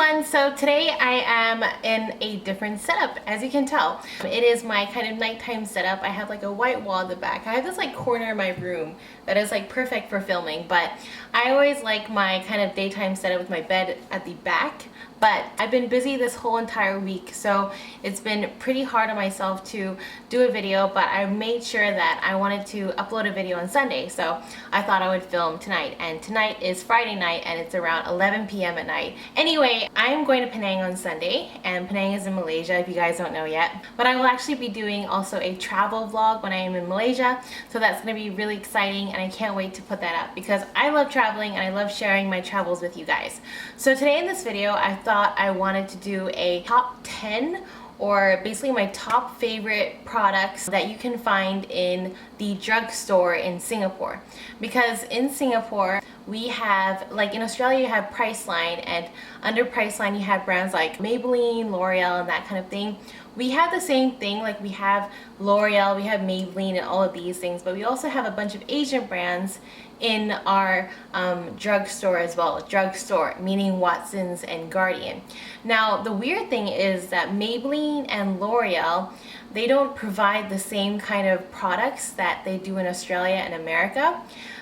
everyone, so today I am in a different setup, as you can tell. It is my kind of nighttime setup. I have like a white wall at the back. I have this like corner in my room that is like perfect for filming, but I always like my kind of daytime setup with my bed at the back. But I've been busy this whole entire week, so it's been pretty hard on myself to do a video, but I made sure that I wanted to upload a video on Sunday, so I thought I would film tonight. And tonight is Friday night and it's around 11 p.m. at night. Anyway, I'm going to Penang on Sunday, and Penang is in Malaysia if you guys don't know yet. But I will actually be doing also a travel vlog when I am in Malaysia, so that's going to be really exciting and I can't wait to put that up because I love traveling and I love sharing my travels with you guys. So today in this video, I thought I wanted to do a top 10 or basically my top favorite products that you can find in the drugstore in Singapore. Because in Singapore we have, like in Australia you have Priceline, and under Priceline you have brands like Maybelline, L'Oreal and that kind of thing. We have the same thing, like we have L'Oreal, we have Maybelline and all of these things, but we also have a bunch of Asian brands in our drugstore as well. Drugstore meaning Watsons and Guardian. Now the weird thing is that Maybelline and L'Oreal, they don't provide the same kind of products that they do in Australia and America.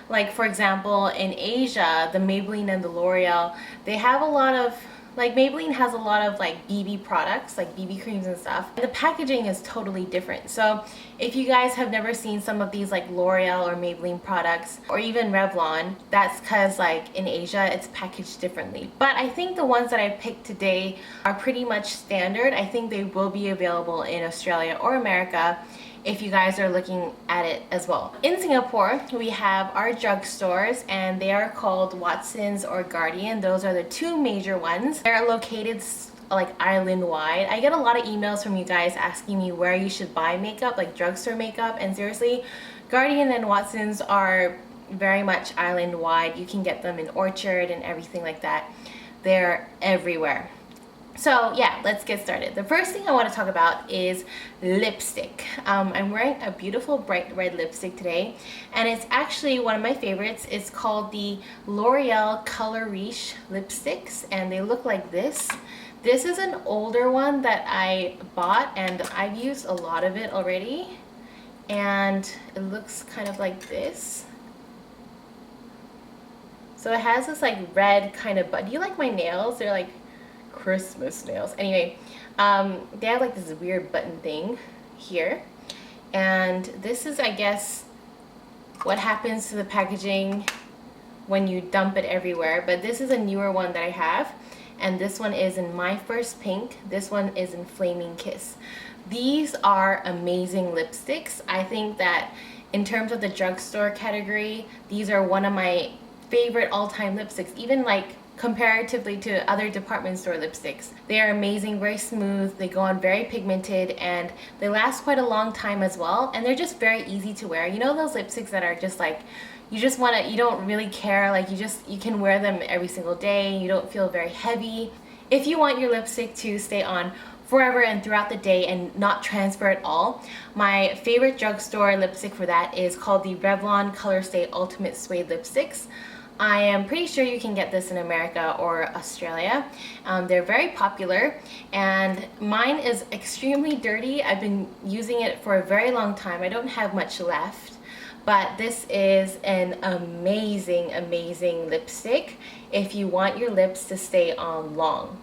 Like for example, in Asia, the Maybelline and the L'Oreal, they have a lot of, like Maybelline has a lot of like BB products, like BB creams and stuff. And the packaging is totally different. So if you guys have never seen some of these like L'Oreal or Maybelline products, or even Revlon, that's because like in Asia it's packaged differently. But I think the ones that I picked today are pretty much standard. I think they will be available in Australia or America if you guys are looking at it as well. In Singapore, we have our drugstores and they are called Watsons or Guardian. Those are the two major ones. They're located like island-wide. I get a lot of emails from you guys asking me where you should buy makeup, like drugstore makeup, and seriously, Guardian and Watsons are very much island-wide. You can get them in Orchard and everything like that. They're everywhere. So yeah, let's get started. The first thing I want to talk about is lipstick. I'm wearing a beautiful bright red lipstick today, and it's actually one of my favorites. It's called the L'Oreal Color Riche lipsticks, and they look like this. This is an older one that I bought, and I've used a lot of it already, and it looks kind of like this. So it has this like red kind of, but do you like my nails? They're like Christmas nails. Anyway, they have like this weird button thing here, and this is, I guess, what happens to the packaging when you dump it everywhere. But this is a newer one that I have, and this one is in My First Pink. This one is in Flaming Kiss. These are amazing lipsticks. I think that in terms of the drugstore category, these are one of my favorite all-time lipsticks, even like comparatively to other department store lipsticks. They are amazing, very smooth, they go on very pigmented, and they last quite a long time as well, and they're just very easy to wear. You know those lipsticks that are just like, you just want to, you don't really care, like you can wear them every single day, you don't feel very heavy. If you want your lipstick to stay on forever and throughout the day and not transfer at all, my favorite drugstore lipstick for that is called the Revlon Color Stay Ultimate Suede Lipsticks. I am pretty sure you can get this in America or Australia. They're very popular, and mine is extremely dirty. I've been using it for a very long time. I don't have much left, but this is an amazing, amazing lipstick if you want your lips to stay on long.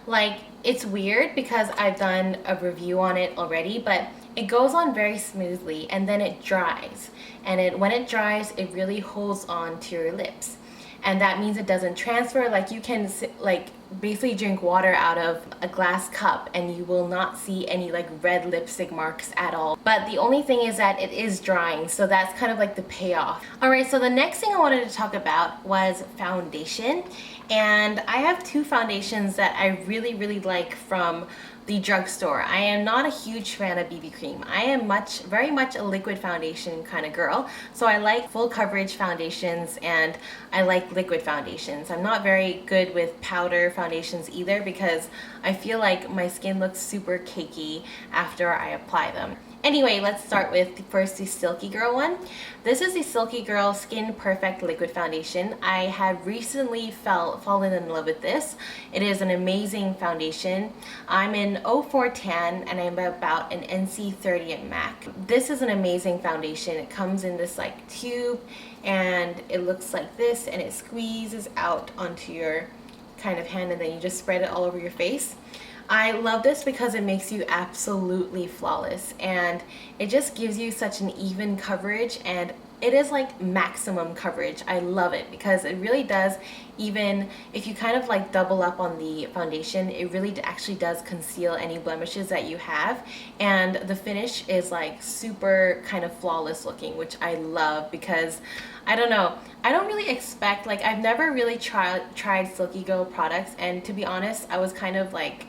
Like, it's weird because I've done a review on it already, but it goes on very smoothly and then it dries, and when it dries it really holds on to your lips, and that means it doesn't transfer. Like, you can like basically drink water out of a glass cup and you will not see any like red lipstick marks at all. But the only thing is that it is drying, so that's kind of like the payoff. Alright, so the next thing I wanted to talk about was foundation, and I have two foundations that I really like from the drugstore. I am not a huge fan of BB cream. I am very much a liquid foundation kind of girl. So I like full coverage foundations and I like liquid foundations. I'm not very good with powder foundations either because I feel like my skin looks super cakey after I apply them. Anyway, let's start with first the Silky Girl one. This is the Silky Girl Skin Perfect Liquid Foundation. I have recently fallen in love with this. It is an amazing foundation. I'm in 04 tan and I'm about an NC30 at MAC. This is an amazing foundation. It comes in this like tube and it looks like this and it squeezes out onto your kind of hand and then you just spread it all over your face. I love this because it makes you absolutely flawless and it just gives you such an even coverage, and it is like maximum coverage. I love it because it really does, even if you kind of like double up on the foundation, it really actually does conceal any blemishes that you have, and the finish is like super kind of flawless looking, which I love because I don't know, I don't really expect, like I've never really tried Silky Girl products, and to be honest I was kind of like,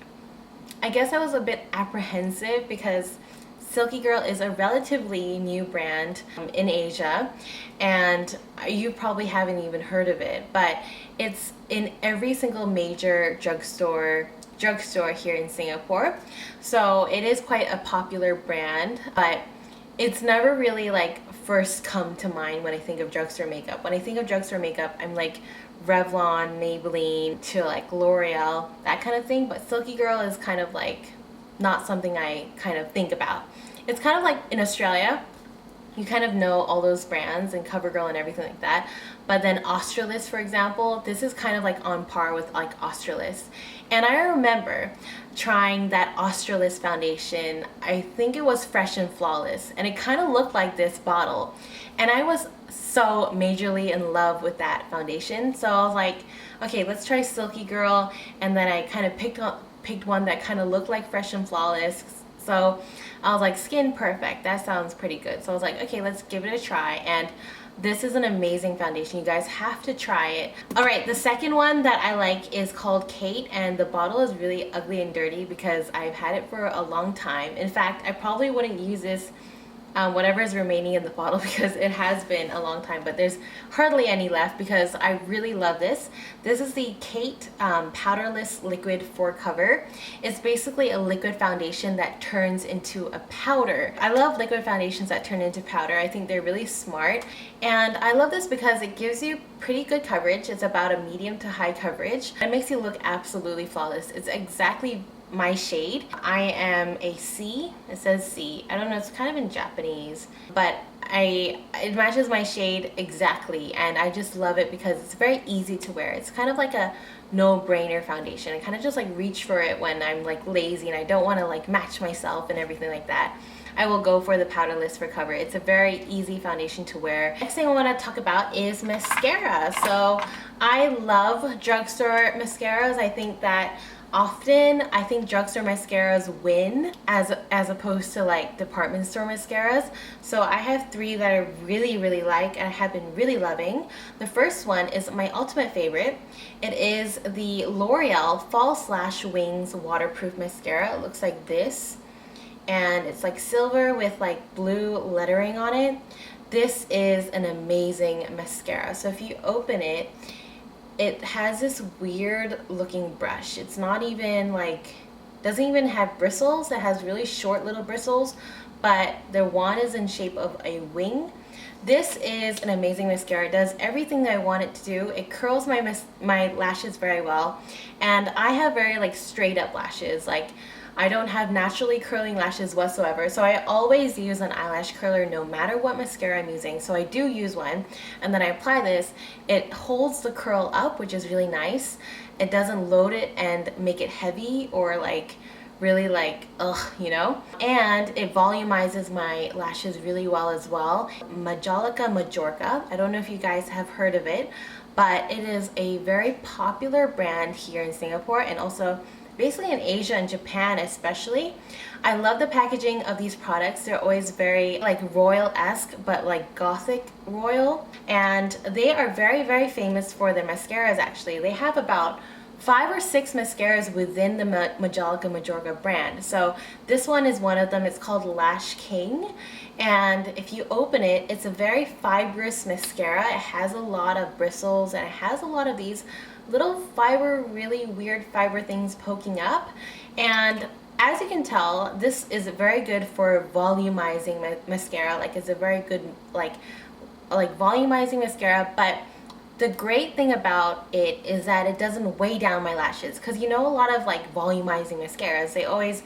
I guess I was a bit apprehensive because Silky Girl is a relatively new brand in Asia, and you probably haven't even heard of it, but it's in every single major drugstore here in Singapore. So it is quite a popular brand, but it's never really like first come to mind when I think of drugstore makeup. When I think of drugstore makeup, I'm like Revlon, Maybelline, to like L'Oreal, that kind of thing. But Silky Girl is kind of like not something I kind of think about. It's kind of like in Australia, you kind of know all those brands and CoverGirl and everything like that. But then Australis, for example, this is kind of like on par with like Australis. And I remember trying that Australis foundation. I think it was Fresh and Flawless, and it kind of looked like this bottle. And I was so majorly in love with that foundation. So I was like, okay, let's try Silky Girl. And then I kind of picked one that kind of looked like Fresh and Flawless. So I was like, Skin Perfect, that sounds pretty good. So I was like, okay, let's give it a try. And this is an amazing foundation. You guys have to try it. All right, the second one that I like is called Kate, and the bottle is really ugly and dirty because I've had it for a long time. In fact, I probably wouldn't use this whatever is remaining in the bottle because it has been a long time, but there's hardly any left because I really love this. This is the Kate Powderless Liquid 4 Cover. It's basically a liquid foundation that turns into a powder. I love liquid foundations that turn into powder. I think they're really smart, and I love this because it gives you pretty good coverage. It's about a medium to high coverage. It makes you look absolutely flawless. It's exactly my shade. I am a C. It says C. I don't know, it's kind of in Japanese, but it matches my shade exactly, and I just love it because it's very easy to wear. It's kind of like a no-brainer foundation. I kind of just like reach for it when I'm like lazy and I don't want to like match myself and everything like that. I will go for the Powderless for cover. It's a very easy foundation to wear. Next thing I want to talk about is mascara. So I love drugstore mascaras. I think that often I think drugstore mascaras win as opposed to like department store mascaras. So I have three that I really like and I have been really loving. The first one is my ultimate favorite. It is the L'Oreal Fall Slash Wings Waterproof Mascara. It looks like this, and it's like silver with like blue lettering on it. This is an amazing mascara. So if you open it, it has this weird looking brush. It's not even like, doesn't even have bristles. It has really short little bristles, but the wand is in shape of a wing. This is an amazing mascara. It does everything that I want it to do. It curls my lashes very well, and I have very like straight up lashes. Like I don't have naturally curling lashes whatsoever, so I always use an eyelash curler no matter what mascara I'm using. So I do use one, and then I apply this. It holds the curl up, which is really nice. It doesn't load it and make it heavy or like really like ugh, you know, and it volumizes my lashes really well as well. Majorca. I don't know if you guys have heard of it, but it is a very popular brand here in Singapore and also basically in Asia and Japan especially. I love the packaging of these products. They're always very like royal-esque, but like gothic royal, and they are very famous for their mascaras. Actually, they have about 5 or 6 mascaras within the Majorca brand. So this one is one of them. It's called Lash King, and if you open it, it's a very fibrous mascara. It has a lot of bristles and it has a lot of these little fiber, really weird fiber things poking up, and as you can tell, this is very good for volumizing mascara. Like, it's a very good like volumizing mascara. But the great thing about it is that it doesn't weigh down my lashes, because you know, a lot of like volumizing mascaras, they always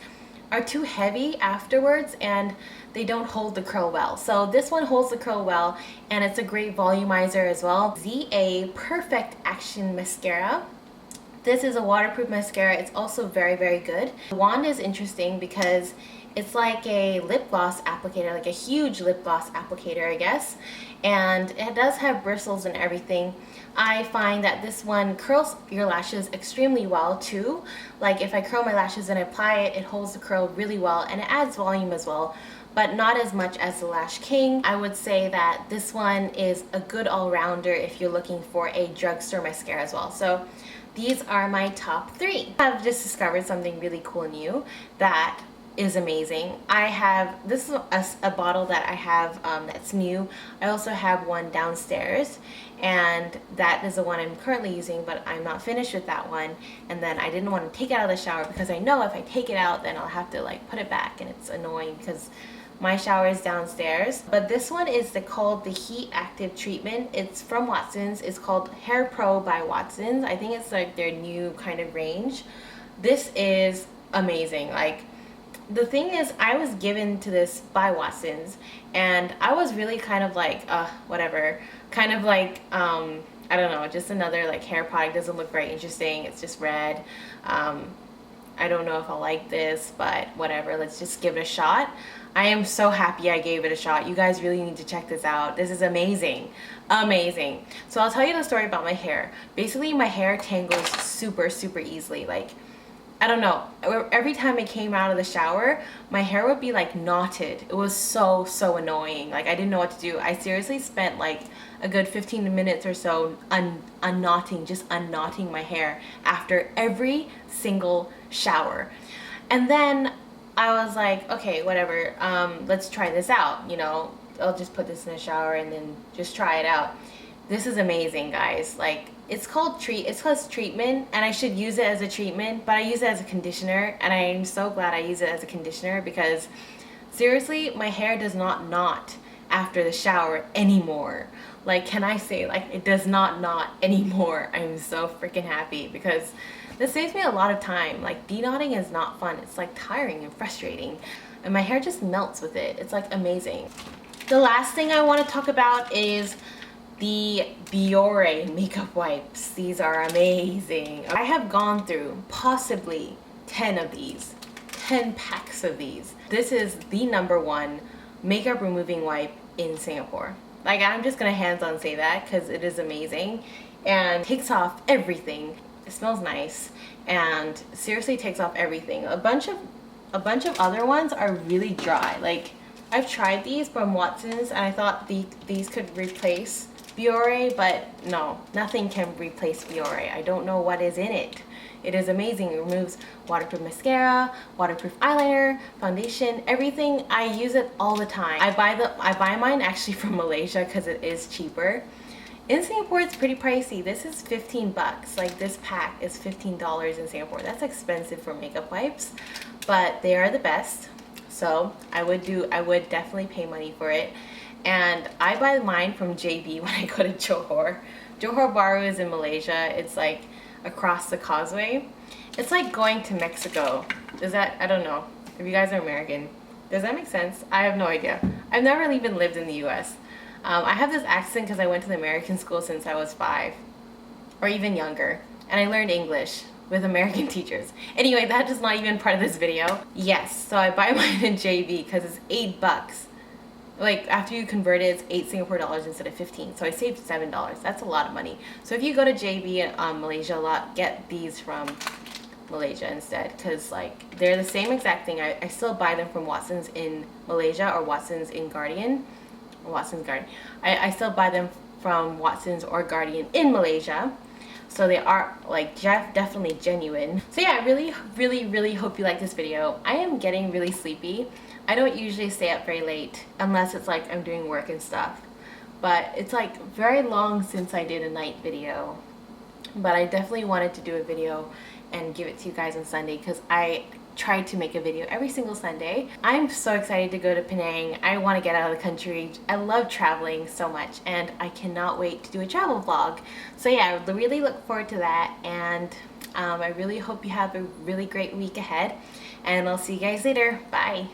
are too heavy afterwards and they don't hold the curl well. So this one holds the curl well, and it's a great volumizer as well. ZA Perfect Action Mascara. This is a waterproof mascara. It's also very, very good. The wand is interesting because it's like a lip gloss applicator, like a huge lip gloss applicator, I guess. And it does have bristles and everything. I find that this one curls your lashes extremely well too. Like, if I curl my lashes and apply it, it holds the curl really well, and it adds volume as well, but not as much as the Lash King. I would say that this one is a good all-rounder if you're looking for a drugstore mascara as well. So these are my top 3. I've just discovered something really cool and new that is amazing. I have, this is a bottle that I have that's new. I also have one downstairs, and that is the one I'm currently using, but I'm not finished with that one. And then I didn't want to take it out of the shower because I know if I take it out, then I'll have to like put it back, and it's annoying because my shower is downstairs. But this one is called the Heat Active Treatment. It's from Watsons. It's called Hair Pro by Watsons. I think it's like their new kind of range. This is amazing. Like, the thing is, I was given to this by Watsons, and I was really kind of like, whatever. Kind of like, I don't know, just another like hair product. Doesn't look very interesting. It's just red. I don't know if I'll like this, but whatever. Let's just give it a shot. I am so happy I gave it a shot. You guys really need to check this out. This is amazing. Amazing. So I'll tell you the story about my hair. Basically, my hair tangles super, super easily. Like, I don't know, every time I came out of the shower, my hair would be like knotted. It was so, so annoying. Like, I didn't know what to do. I seriously spent like a good 15 minutes or so just unknotting my hair after every single shower. And then I was like, okay, whatever, let's try this out. You know, I'll just put this in the shower and then just try it out. This is amazing, guys. Like, it's called treatment, and I should use it as a treatment, but I use it as a conditioner, and I'm so glad I use it as a conditioner because seriously, my hair does not knot after the shower anymore. Like, can I say, like, it does not knot anymore. I'm so freaking happy because this saves me a lot of time. Like, de-knotting is not fun. It's like tiring and frustrating, and my hair just melts with it. It's like amazing. The last thing I want to talk about is the Biore makeup wipes. These are amazing. I have gone through possibly 10 of these, 10 packs of these. This is the #1 makeup removing wipe in Singapore. Like, I'm just gonna hands-on say that because it is amazing and takes off everything. It smells nice and seriously takes off everything. A bunch of other ones are really dry. Like, I've tried these from Watsons and I thought these could replace Biore, but no, nothing can replace Biore. I don't know what is in it. It is amazing. It removes waterproof mascara, waterproof eyeliner, foundation, everything. I use it all the time. I buy mine actually from Malaysia because it is cheaper. In Singapore, it's pretty pricey. This is 15 bucks. Like, this pack is $15 in Singapore. That's expensive for makeup wipes, but they are the best. So I would definitely pay money for it. And I buy mine from JB when I go to Johor. Johor Bahru is in Malaysia. It's like across the causeway. It's like going to Mexico. Does that, I don't know. If you guys are American, does that make sense? I have no idea. I've never even lived in the US. I have this accent because I went to the American school since I was 5 or even younger. And I learned English with American teachers. Anyway, that is not even part of this video. Yes, so I buy mine in JB because it's 8 bucks. Like, after you convert it, it's 8 Singapore dollars instead of 15. So I saved $7. That's a lot of money. So if you go to JB in Malaysia a lot, get these from Malaysia instead, because like, they're the same exact thing. I still buy them from Watsons in Malaysia or Watsons in Guardian. Watsons Guardian. I still buy them from Watsons or Guardian in Malaysia. So they are like definitely genuine. So yeah, I really hope you like this video. I am getting really sleepy. I don't usually stay up very late unless it's like I'm doing work and stuff. But it's like very long since I did a night video. But I definitely wanted to do a video and give it to you guys on Sunday because I try to make a video every single Sunday. I'm so excited to go to Penang. I want to get out of the country. I love traveling so much and I cannot wait to do a travel vlog. So yeah, I really look forward to that, and I really hope you have a really great week ahead, and I'll see you guys later. Bye.